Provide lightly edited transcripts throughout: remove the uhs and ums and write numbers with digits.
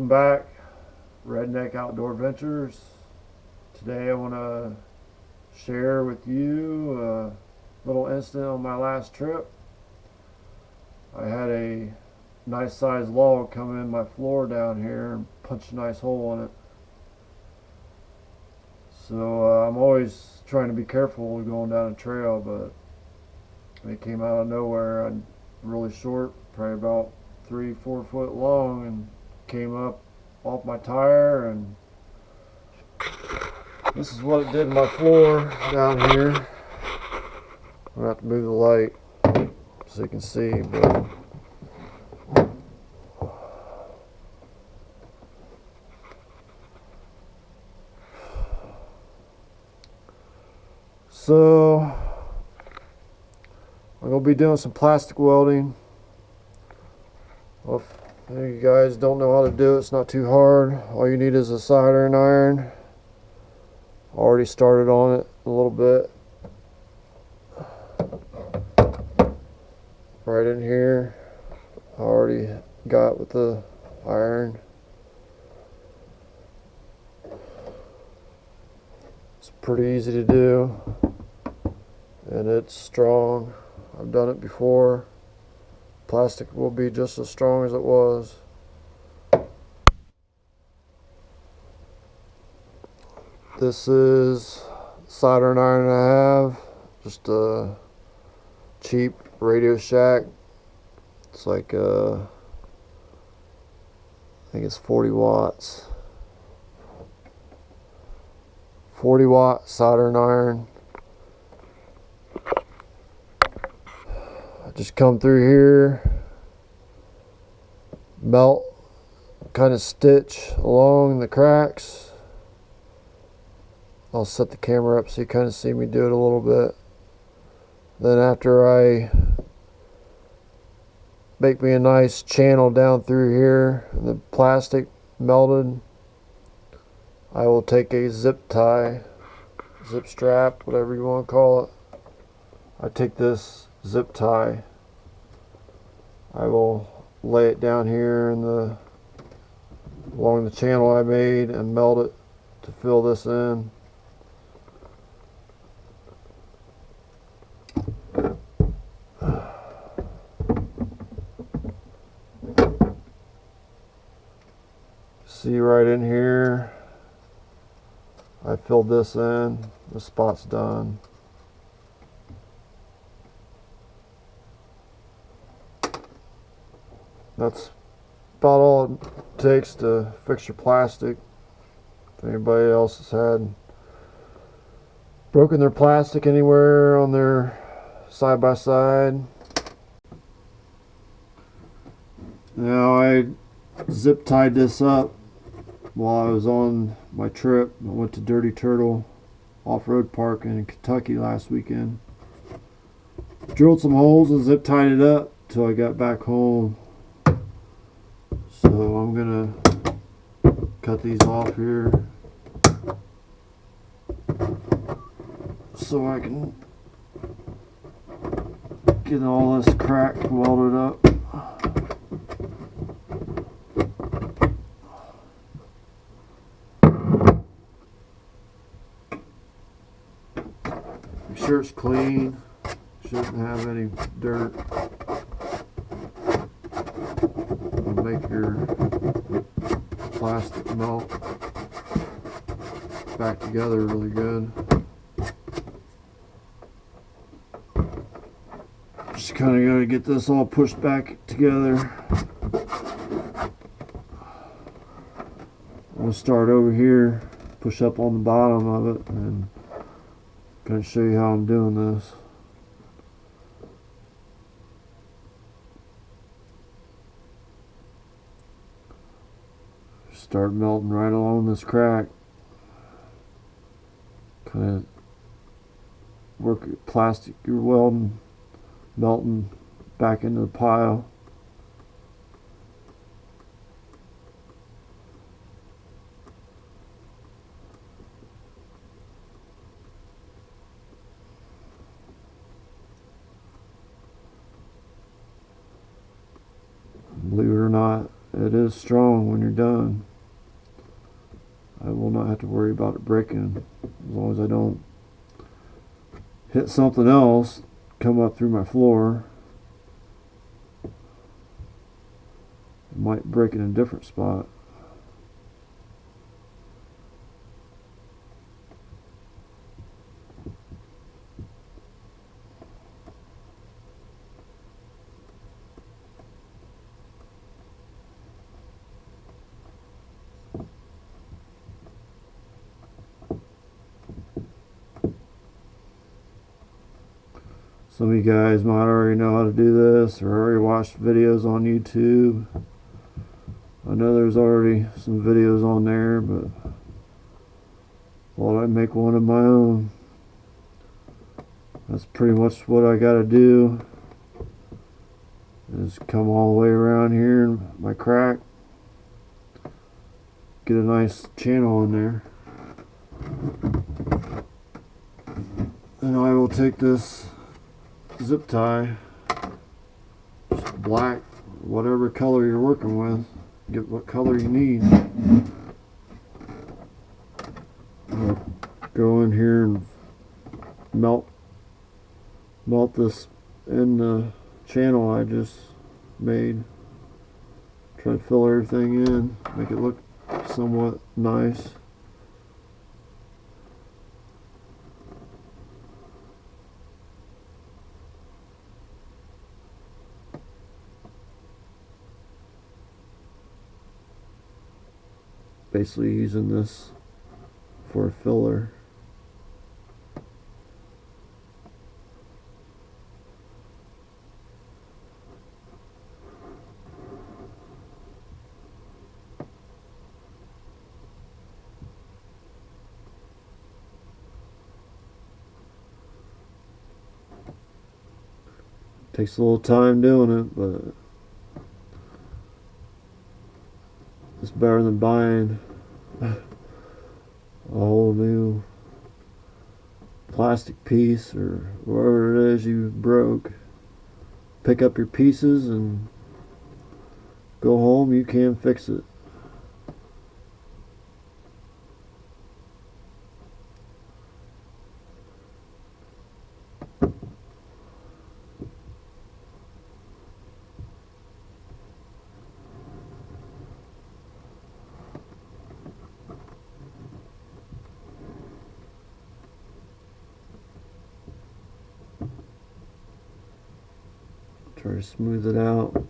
Welcome back, Redneck Outdoor Adventures. Today I want to share with you a little incident on my last trip. I had a nice sized log come in my floor down here and punch a nice hole in it. So I'm always trying to be careful going down a trail, but it came out of nowhere. I'm really short, probably about 3-4 foot long, and came up off my tire, and this is what it did to my floor down here. I'm gonna have to move the light so you can see, but so I'm gonna be doing some plastic welding. Well, if you guys don't know how to do it, it's not too hard. All you need is a soldering iron. Already started on it a little bit. Right in here, I already got with the iron. It's pretty easy to do, and it's strong. I've done it before. Plastic will be just as strong as it was. This is the soldering iron I have, just a cheap Radio Shack. It's like I think it's 40 watts. 40 watt soldering iron. I just come through here, melt, kind of stitch along the cracks. I'll set the camera up so you kind of see me do it a little bit. Then after I make me a nice channel down through here, and the plastic melted, I will take a zip tie, zip strap, whatever you want to call it. I take this zip tie, I will lay it down here in along the channel I made and melt it to fill this in. See right in here, I filled this in, the spot's done. That's about all it takes to fix your plastic. If anybody else has had broken their plastic anywhere on their side by side. Now I zip tied this up while I was on my trip. I went to Dirty Turtle Off-Road Park in Kentucky last weekend. Drilled some holes and zip tied it up till I got back home. So I'm gonna cut these off here so I can get all this cracked welded up. Make sure it's clean, shouldn't have any dirt. It'll make your plastic melt back together really good. Just kind of got to get this all pushed back together. I'm going to start over here, push up on the bottom of it, and going to show you how I'm doing this. Start melting right along this crack. Kind of work your plastic you're welding, melting back into the pile. Believe it or not, it is strong when you're done. I will not have to worry about it breaking as long as I don't hit something else come up through my floor. It might break in a different spot. Some of you guys might already know how to do this or already watched videos on YouTube. I know there's already some videos on there, but thought I'd make one of my own. That's pretty much what I gotta do, is come all the way around here in my crack, get a nice channel in there. And I will take this zip tie, just black, whatever color you're working with, get what color you need. Go in here and melt this in the channel I just made. Try to fill everything in, make it look somewhat nice. Basically using this for a filler. Takes a little time doing it, but it's better than buying a whole new plastic piece or whatever it is you broke. Pick up your pieces and go home, you can fix it. Try to smooth it out.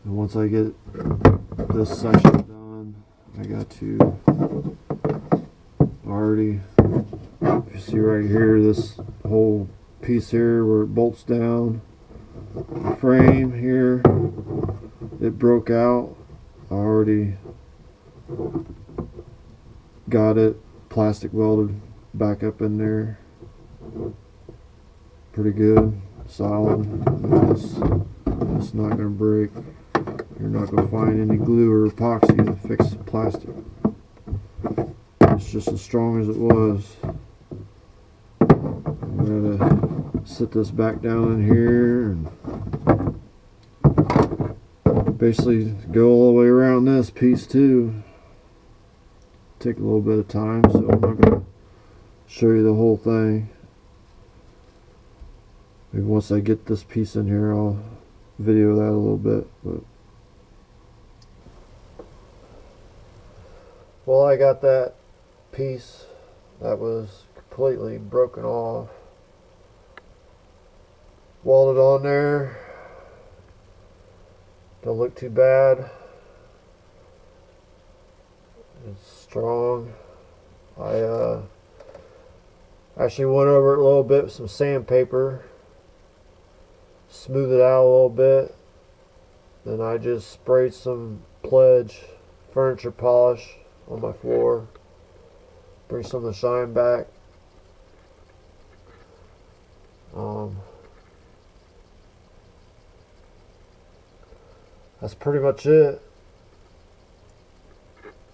And once I get this section done, I got to already, if you see right here, this whole piece here where it bolts down, the frame here, it broke out. I already got it plastic welded back up in there. Pretty good, solid. It's not going to break. You're not going to find any glue or epoxy to fix the plastic. It's just as strong as it was. I'm going to sit this back down in here and basically go all the way around this piece too. Take a little bit of time, so I'm not going to show you the whole thing. Maybe once I get this piece in here, I'll video that a little bit. But well, I got that piece that was completely broken off welded on there. Don't look too bad. It's strong. I actually went over it a little bit with some sandpaper, smooth it out a little bit. Then I just sprayed some Pledge furniture polish on my floor, bring some of the shine back. That's pretty much it.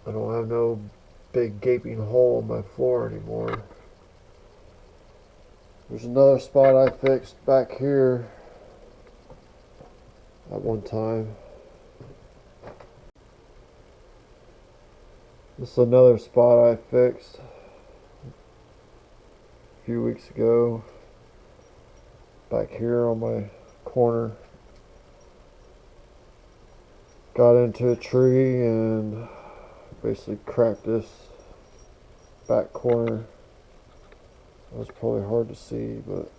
I don't have no big gaping hole in my floor anymore. There's another spot I fixed back here at one time. This is another spot I fixed a few weeks ago. Back here on my corner. Got into a tree and basically cracked this back corner. That was probably hard to see, but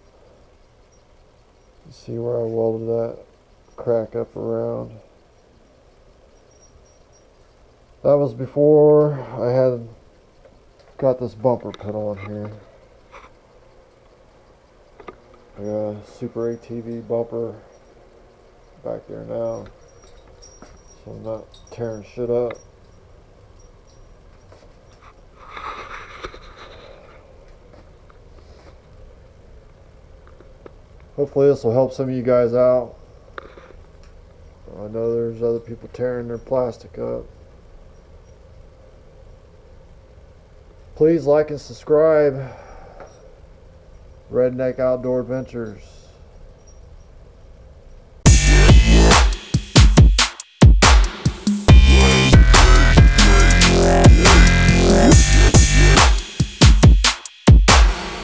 you see where I welded that crack up around. That was before I had got this bumper put on here. I got a Super ATV bumper back there now, so I'm not tearing shit up. Hopefully this will help some of you guys out. I know there's other people tearing their plastic up. Please like and subscribe. Redneck Outdoor Adventures.